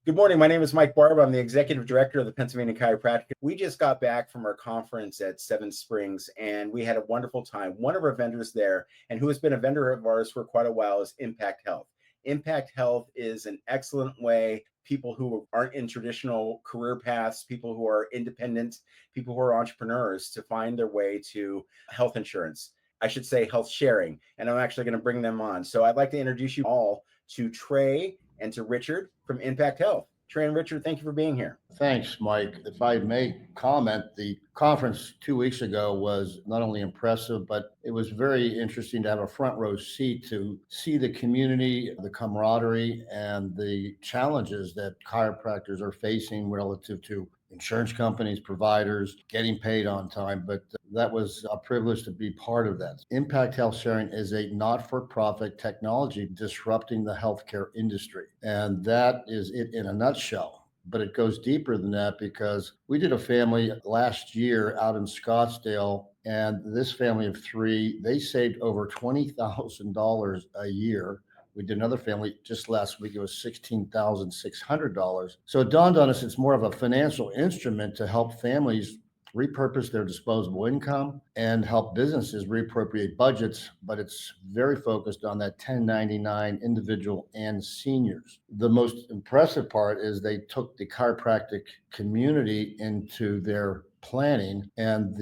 Good morning. My name is Mike Barb. I'm the executive director of the Pennsylvania Chiropractic. We just got back from our conference at Seven Springs and we had a wonderful time. One of our vendors there, and who has been a vendor of ours for quite a while, is Impact Health. Impact Health is an excellent way. People who aren't in traditional career paths, people who are independent, people who are entrepreneurs to find their way to health insurance. I should say health sharing, and I'm actually going to bring them on. So I'd like to introduce you all to Trey and to Richard from Impact Health. Trey and Richard, thank you for being here. Thanks, Mike. If I may comment, the conference 2 weeks ago was not only impressive, but it was very interesting to have a front row seat to see the community, the camaraderie, and the challenges that chiropractors are facing relative to insurance companies, providers, getting paid on time. But that was a privilege to be part of that. Impact Health Sharing is a not-for-profit technology disrupting the healthcare industry. And that is it in a nutshell. But it goes deeper than that because we did a family last year out in Scottsdale, and this family of three, they saved over $20,000 a year. We did another family just last week. It was $16,600. So it dawned on us it's more of a financial instrument to help families repurpose their disposable income and help businesses reappropriate budgets, but it's very focused on that 1099 individual and seniors. The most impressive part is they took the chiropractic community into their planning, and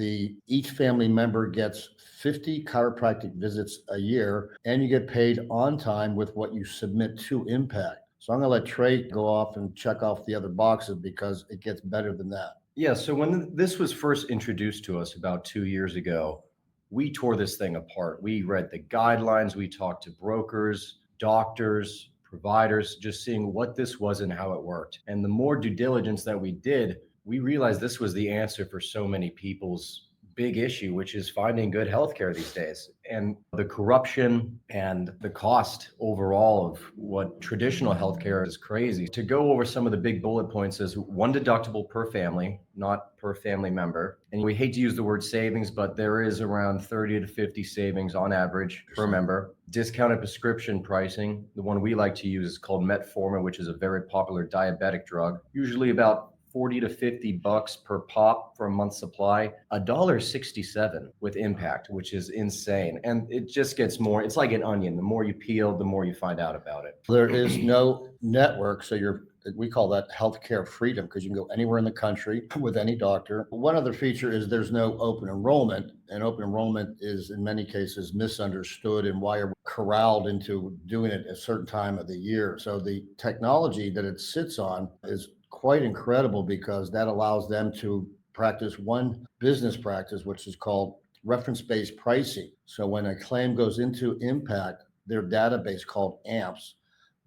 each family member gets 50 chiropractic visits a year, and you get paid on time with what you submit to Impact. So I'm going to let Trey go off and check off the other boxes because it gets better than that. Yeah, so when this was first introduced to us about 2 years ago, we tore this thing apart. We read the guidelines, we talked to brokers, doctors, providers, just seeing what this was and how it worked. And the more due diligence that we did, we realized this was the answer for so many people's big issue, which is finding good healthcare these days. And the corruption and the cost overall of what traditional healthcare is crazy. To go over some of the big bullet points is one deductible per family, not per family member. And we hate to use the word savings, but there is around 30 to 50 savings on average per member. Discounted prescription pricing. The one we like to use is called metformin, which is a very popular diabetic drug, usually about 40 to 50 bucks per pop for a month's supply, $1.67 with Impact, which is insane. And it just gets more, it's like an onion. The more you peel, the more you find out about it. There is no network. So we call that healthcare freedom because you can go anywhere in the country with any doctor. One other feature is there's no open enrollment, and open enrollment is in many cases misunderstood and why you're corralled into doing it at a certain time of the year. So the technology that it sits on is quite incredible because that allows them to practice one business practice, which is called reference-based pricing. So when a claim goes into Impact, their database called AMPS,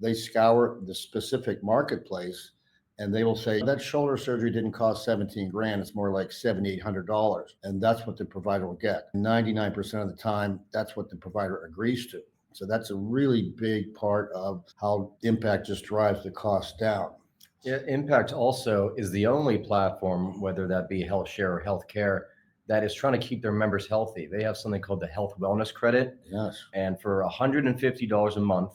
they scour the specific marketplace and they will say that shoulder surgery didn't cost 17 grand. It's more like $7,800. And that's what the provider will get. 99% of the time, that's what the provider agrees to. So that's a really big part of how Impact just drives the cost down. Yeah, Impact also is the only platform, whether that be health share or healthcare, that is trying to keep their members healthy. They have something called the Health Wellness Credit. Yes. And for $150 a month,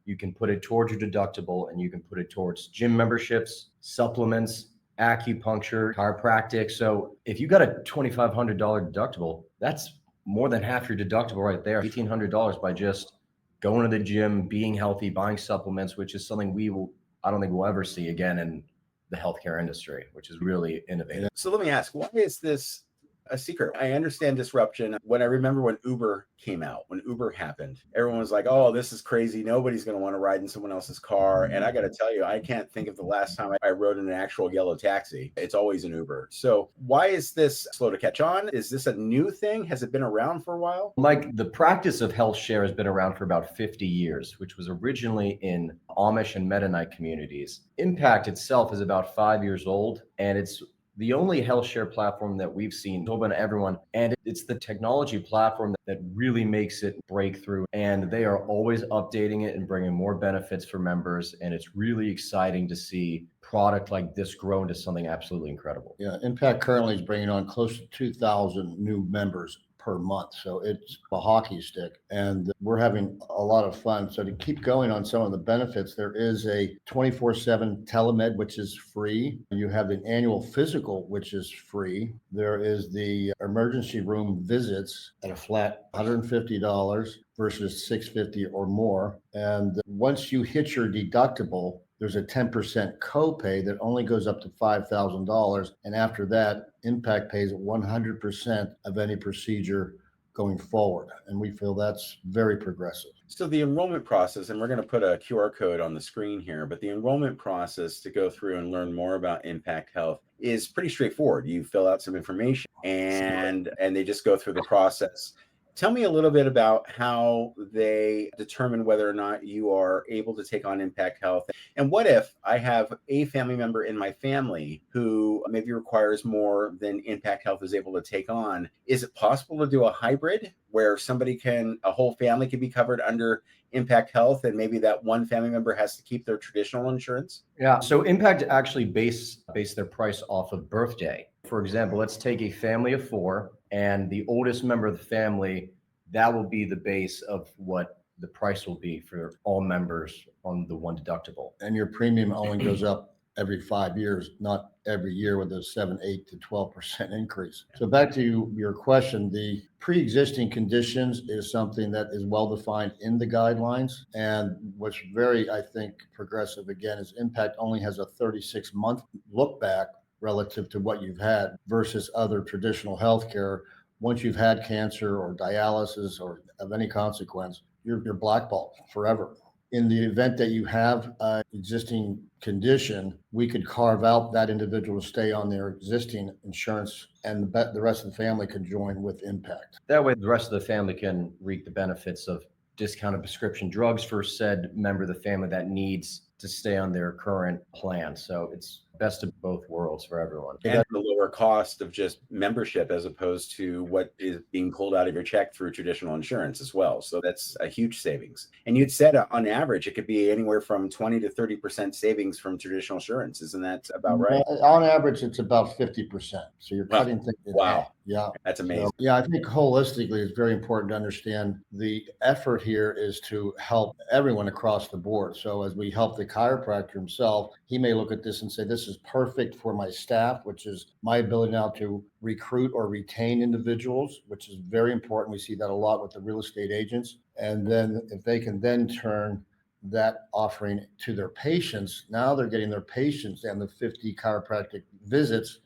you can put it towards your deductible and you can put it towards gym memberships, supplements, acupuncture, chiropractic. So if you got a $2,500 deductible, that's more than half your deductible right there, $1,800 by just going to the gym, being healthy, buying supplements, which is something I don't think we'll ever see again in the healthcare industry, which is really innovative. So let me ask, why is this a secret? I understand disruption. When I remember when Uber came out, when Uber happened, everyone was like, oh, this is crazy. Nobody's going to want to ride in someone else's car. And I got to tell you, I can't think of the last time I rode in an actual yellow taxi. It's always an Uber. So why is this slow to catch on? Is this a new thing? Has it been around for a while? Mike, the practice of health share has been around for about 50 years, which was originally in Amish and Mennonite communities. Impact itself is about 5 years old, and it's the only health share platform that we've seen open to everyone. And it's the technology platform that really makes it breakthrough. And they are always updating it and bringing more benefits for members. And it's really exciting to see product like this grow into something absolutely incredible. Yeah, Impact currently is bringing on close to 2,000 new members per month. So it's a hockey stick, and we're having a lot of fun. So to keep going on some of the benefits, there is a 24/7 telemed, which is free. You have an annual physical, which is free. There is the emergency room visits at a flat $150 versus $650 or more. And once you hit your deductible, there's a 10% copay that only goes up to $5,000. And after that, Impact pays 100% of any procedure going forward. And we feel that's very progressive. So the enrollment process, and we're going to put a QR code on the screen here, but the enrollment process to go through and learn more about Impact Health is pretty straightforward. You fill out some information and they just go through the process. Tell me a little bit about how they determine whether or not you are able to take on Impact Health. And what if I have a family member in my family who maybe requires more than Impact Health is able to take on? Is it possible to do a hybrid where a whole family can be covered under Impact Health, and maybe that one family member has to keep their traditional insurance? Yeah. So Impact actually base their price off of birthday. For example, let's take a family of 4, and the oldest member of the family, that will be the base of what the price will be for all members on the one deductible. And your premium only goes up every 5 years, not every year with a 7, 8 to 12% increase. So back to your question, the pre-existing conditions is something that is well defined in the guidelines. And what's very, I think, progressive again is Impact only has a 36-month look back relative to what you've had versus other traditional healthcare. Once you've had cancer or dialysis or of any consequence, you're blackballed forever. In the event that you have an existing condition, we could carve out that individual to stay on their existing insurance, and the rest of the family can join with Impact. That way, the rest of the family can reap the benefits of discounted prescription drugs for said member of the family that needs to stay on their current plan. So it's best of both worlds for everyone. And the lower cost of just membership as opposed to what is being pulled out of your check through traditional insurance as well. So that's a huge savings. And you'd said on average, it could be anywhere from 20 to 30% savings from traditional insurance. Isn't that about right? On average, it's about 50%. So you're cutting things in half. Yeah. That's amazing. So, yeah, I think holistically, it's very important to understand the effort here is to help everyone across the board. So as we help the chiropractor himself, he may look at this and say, this is perfect for my staff, which is my ability now to recruit or retain individuals, which is very important. We see that a lot with the real estate agents. And then if they can then turn that offering to their patients, now they're getting their patients and the 50 chiropractic visits.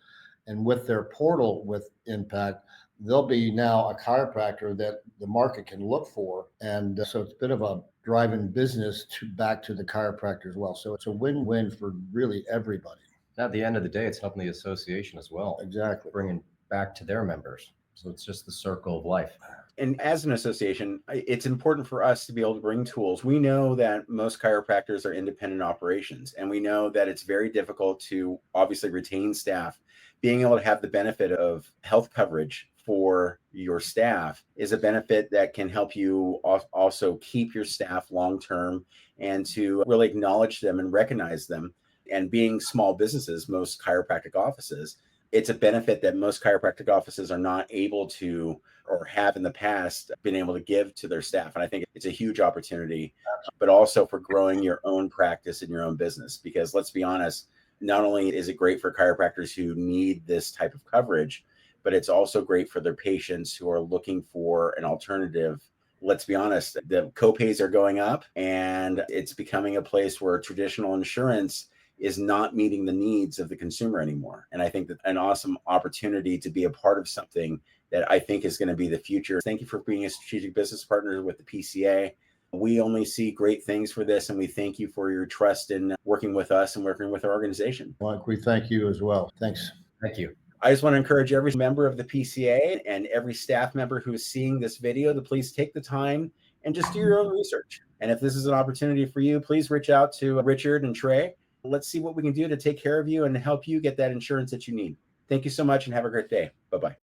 And with their portal with Impact, they'll be now a chiropractor that the market can look for. And so it's a bit of a driving business back to the chiropractor as well. So it's a win-win for really everybody. At the end of the day, it's helping the association as well. Exactly. Bringing back to their members. So it's just the circle of life. And as an association, it's important for us to be able to bring tools. We know that most chiropractors are independent operations, and we know that it's very difficult to obviously retain staff. Being able to have the benefit of health coverage for your staff is a benefit that can help you also keep your staff long-term and to really acknowledge them and recognize them. And being small businesses, most chiropractic offices, it's a benefit that most chiropractic offices are not able to or have in the past been able to give to their staff. And I think it's a huge opportunity, but also for growing your own practice and your own business. Because let's be honest, not only is it great for chiropractors who need this type of coverage, but it's also great for their patients who are looking for an alternative. Let's be honest, the copays are going up, and it's becoming a place where traditional insurance is not meeting the needs of the consumer anymore. And I think that an awesome opportunity to be a part of something that I think is going to be the future. Thank you for being a strategic business partner with the PCA. We only see great things for this, and we thank you for your trust in working with us and working with our organization. Mike, we thank you as well. Thanks. Thank you. I just want to encourage every member of the PCA and every staff member who is seeing this video to please take the time and just do your own research. And if this is an opportunity for you, please reach out to Richard and Trey. Let's see what we can do to take care of you and help you get that insurance that you need. Thank you so much and have a great day. Bye-bye.